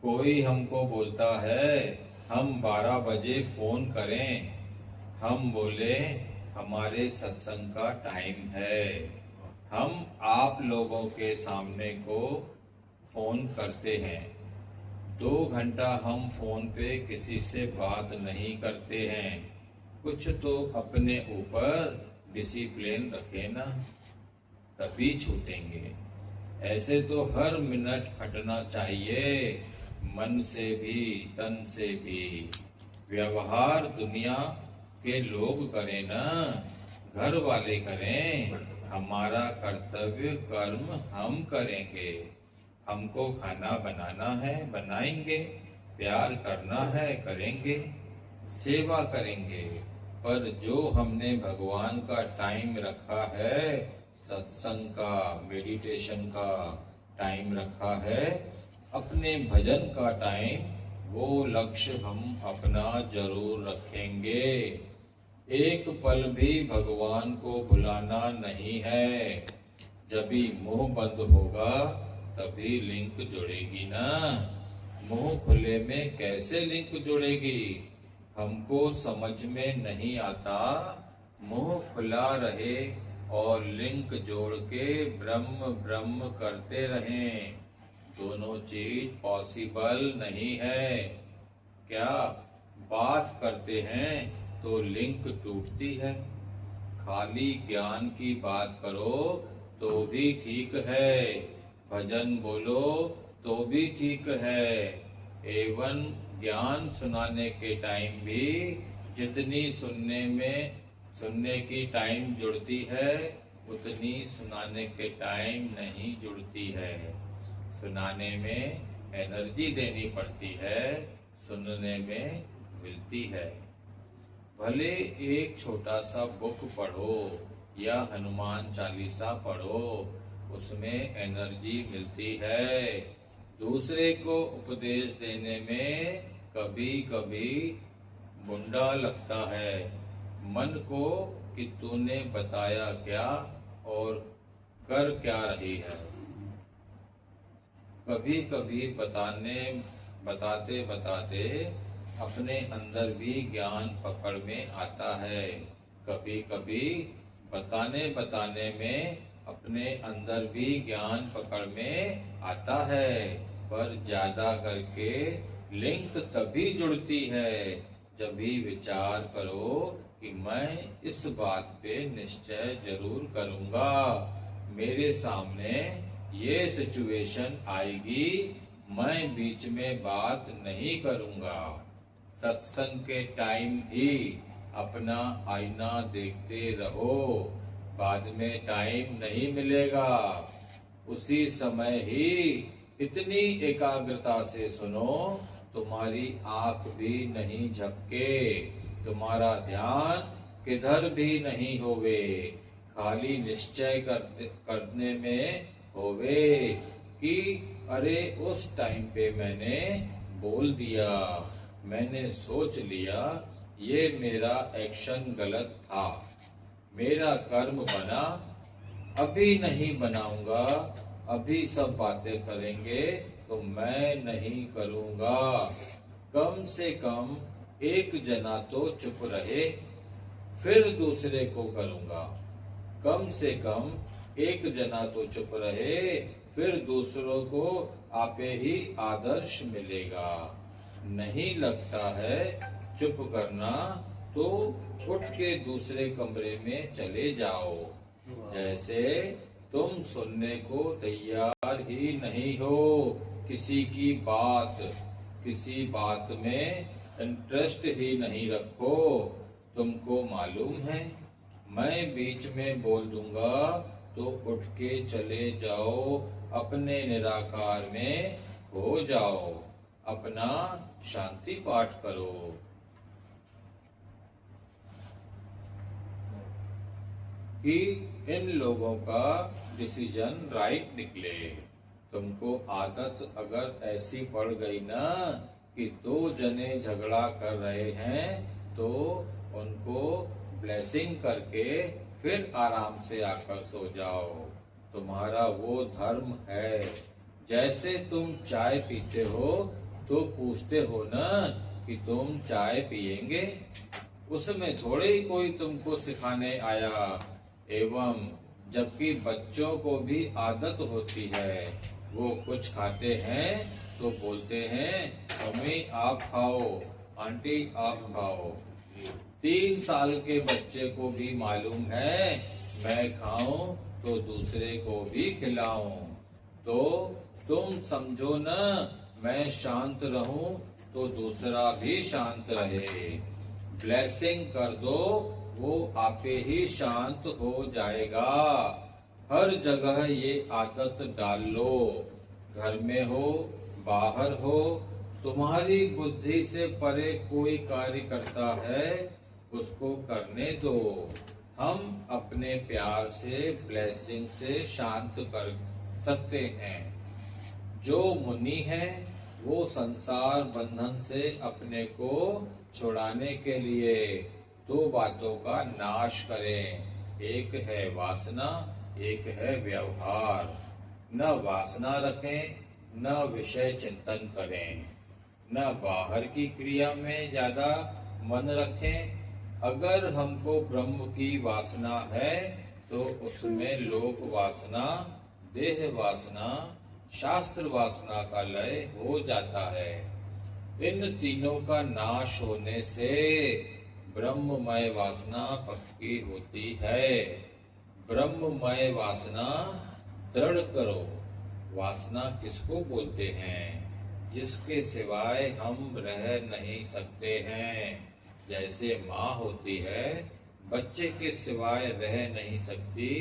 कोई हमको बोलता है हम 12 बजे फोन करें। हम बोले हमारे सत्संग का टाइम है। हम आप लोगों के सामने को फोन करते हैं। 2 घंटा हम फोन पे किसी से बात नहीं करते हैं। कुछ तो अपने ऊपर डिसिप्लिन रखे ना, तभी छूटेंगे। ऐसे तो हर मिनट हटना चाहिए, मन से भी तन से भी। व्यवहार दुनिया के लोग करें ना, घर वाले करें। हमारा कर्तव्य कर्म हम करेंगे। हमको खाना बनाना है बनाएंगे, प्यार करना है करेंगे, सेवा करेंगे। पर जो हमने भगवान का टाइम रखा है, सत्संग का, मेडिटेशन का टाइम रखा है, अपने भजन का टाइम, वो लक्ष्य हम अपना जरूर रखेंगे। एक पल भी भगवान को भुलाना नहीं है। जब भी मुंह बंद होगा तभी लिंक जुड़ेगी ना। मुंह खुले में कैसे लिंक जुड़ेगी? हमको समझ में नहीं आता। मुंह खुला रहे और लिंक जोड़ के ब्रह्म ब्रह्म करते रहें। दोनों चीज पॉसिबल नहीं है। क्या बात करते हैं तो लिंक टूटती है। खाली ज्ञान की बात करो तो भी ठीक है, भजन बोलो तो भी ठीक है। एवं ज्ञान सुनाने के टाइम भी जितनी सुनने की टाइम जुड़ती है, उतनी सुनाने के टाइम नहीं जुड़ती है। सुनाने में एनर्जी देनी पड़ती है, सुनने में मिलती है। भले एक छोटा सा बुक पढ़ो या हनुमान चालीसा पढ़ो, उसमें एनर्जी मिलती है। दूसरे को उपदेश देने में कभी कभी मुंडा लगता है मन को कि तूने बताया क्या और कर क्या रही है। कभी कभी बताते बताते अपने अंदर भी ज्ञान पकड़ में आता है। कभी कभी बताने में अपने अंदर भी ज्ञान पकड़ में आता है। पर ज्यादा करके लिंक तभी जुड़ती है जब भी विचार करो कि मैं इस बात पे निश्चय जरूर करूंगा। मेरे सामने ये सिचुएशन आएगी, मैं बीच में बात नहीं करूंगा। सत्संग के टाइम ही अपना आईना देखते रहो, बाद में टाइम नहीं मिलेगा। उसी समय ही इतनी एकाग्रता से सुनो, तुम्हारी आंख भी नहीं झपके, तुम्हारा ध्यान किधर भी नहीं होवे, खाली निश्चय करने में होवे कि अरे उस टाइम पे मैंने बोल दिया, मैंने सोच लिया, ये मेरा एक्शन गलत था, मेरा कर्म बना, अभी नहीं बनाऊंगा। अभी सब बातें करेंगे तो मैं नहीं करूंगा। कम से कम एक जना तो चुप रहे, फिर दूसरे को करूंगा। कम से कम एक जना तो चुप रहे, फिर दूसरों को आपे ही आदर्श मिलेगा। नहीं लगता है चुप करना तो उठ के दूसरे कमरे में चले जाओ। जैसे तुम सुनने को तैयार ही नहीं हो, किसी की बात, किसी बात में इंटरेस्ट ही नहीं रखो। तुमको मालूम है मैं बीच में बोल दूंगा तो उठ के चले जाओ, अपने निराकार में खो जाओ, अपना शांति पाठ करो। कि इन लोगों का डिसीजन राइट निकले। तुमको आदत अगर ऐसी पड़ गई ना कि 2 जने झगड़ा कर रहे हैं तो उनको ब्लेसिंग करके फिर आराम से आकर सो जाओ, तुम्हारा वो धर्म है। जैसे तुम चाय पीते हो तो पूछते हो ना कि तुम चाय पिएंगे, उसमें थोड़े ही कोई तुमको सिखाने आया। एवं जबकि बच्चों को भी आदत होती है, वो कुछ खाते हैं तो बोलते हैं मम्मी आप खाओ, आंटी आप खाओ। 3 साल के बच्चे को भी मालूम है मैं खाऊं तो दूसरे को भी खिलाऊं। तो तुम समझो ना, मैं शांत रहूं तो दूसरा भी शांत रहे। ब्लेसिंग कर दो, वो आपे ही शांत हो जाएगा। हर जगह ये आदत डाल लो, घर में हो बाहर हो, तुम्हारी बुद्धि से परे कोई कार्य करता है उसको करने दो। हम अपने प्यार से ब्लेसिंग से शांत कर सकते हैं। जो मुनि है वो संसार बंधन से अपने को छुड़ाने के लिए 2 बातों का नाश करें। एक है वासना, एक है व्यवहार। न वासना रखें, न विषय चिंतन करें, न बाहर की क्रिया में ज्यादा मन रखें। अगर हमको ब्रह्म की वासना है तो उसमें लोक वासना, देह वासना, शास्त्र वासना का लय हो जाता है। इन तीनों का नाश होने से ब्रह्ममय वासना पक्की होती है। ब्रह्ममय वासना दृढ़ करो। वासना किसको बोलते हैं? जिसके सिवाय हम रह नहीं सकते हैं। जैसे माँ होती है, बच्चे के सिवाय रह नहीं सकती,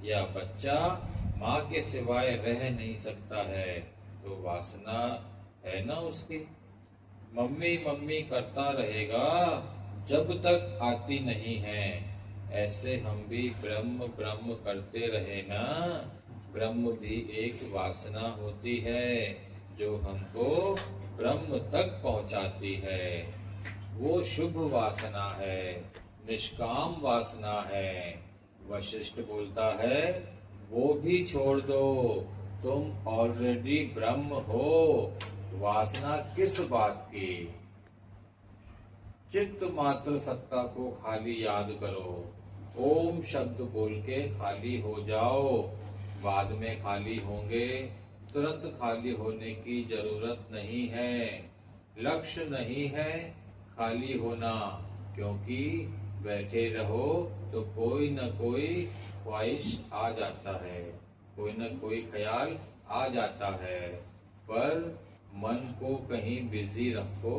या बच्चा माँ के सिवाय रह नहीं सकता है, तो वासना है ना उसकी। मम्मी मम्मी करता रहेगा जब तक आती नहीं है। ऐसे हम भी ब्रह्म ब्रह्म करते रहे ना। ब्रह्म भी एक वासना होती है जो हमको ब्रह्म तक पहुंचाती है। वो शुभ वासना है, निष्काम वासना है। वशिष्ठ बोलता है वो भी छोड़ दो, तुम ऑलरेडी ब्रह्म हो। वासना किस बात की? चित्त मात्र सत्ता को खाली याद करो। ओम शब्द बोल के खाली हो जाओ। बाद में खाली होंगे, तुरंत खाली होने की जरूरत नहीं है। लक्ष्य नहीं है खाली होना, क्योंकि बैठे रहो तो कोई न कोई ख्वाहिश आ जाता है, कोई न कोई ख्याल आ जाता है। पर मन को कहीं बिजी रखो,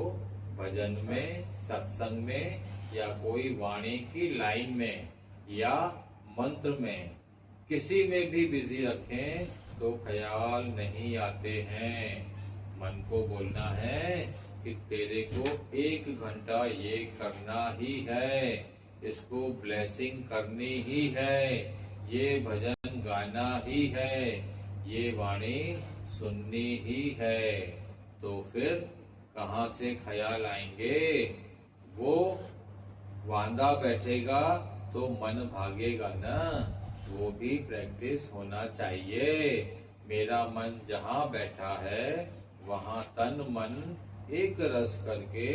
भजन में, सत्संग में, या कोई वाणी की लाइन में, या मंत्र में, किसी में भी बिजी रखें तो ख्याल नहीं आते हैं। मन को बोलना है कि तेरे को 1 घंटा ये करना ही है, इसको ब्लेसिंग करनी ही है, ये भजन गाना ही है, ये वाणी सुननी ही है। तो फिर कहाँ से ख्याल आएंगे? वो वांदा बैठेगा तो मन भागेगा ना। वो भी प्रैक्टिस होना चाहिए। मेरा मन जहाँ बैठा है वहाँ तन मन एक रस करके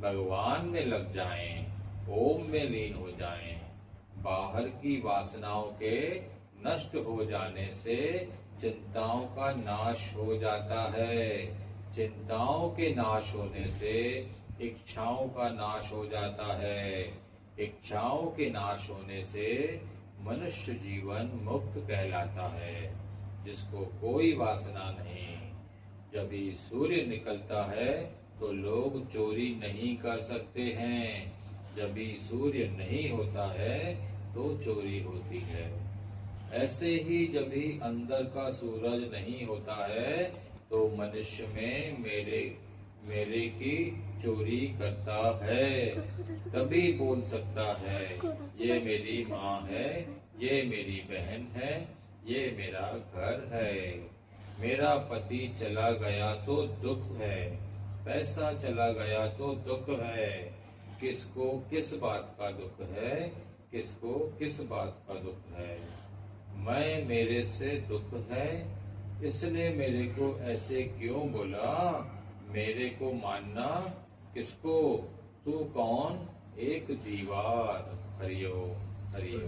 भगवान में लग जाएं, ओम में लीन हो जाएं। बाहर की वासनाओं के नष्ट हो जाने से चिंताओं का नाश हो जाता है। चिंताओं के नाश होने से इच्छाओं का नाश हो जाता है। इच्छाओं के नाश होने से मनुष्य जीवन मुक्त कहलाता है, जिसको कोई वासना नहीं। जब ही सूर्य निकलता है तो लोग चोरी नहीं कर सकते हैं। जब ही सूर्य नहीं होता है तो चोरी होती है। ऐसे ही जब ही अंदर का सूरज नहीं होता है तो मनुष्य में मेरे की चोरी करता है। तभी बोल सकता है ये मेरी माँ है, ये मेरी बहन है, ये मेरा घर है। मेरा पति चला गया तो दुख है, पैसा चला गया तो दुख है। किसको किस बात का दुख है, किसको किस बात का दुख है? मैं मेरे से दुख है, इसने मेरे को ऐसे क्यों बोला? मेरे को मानना किसको, तू कौन, एक दीवार। हरिओम हरिओम।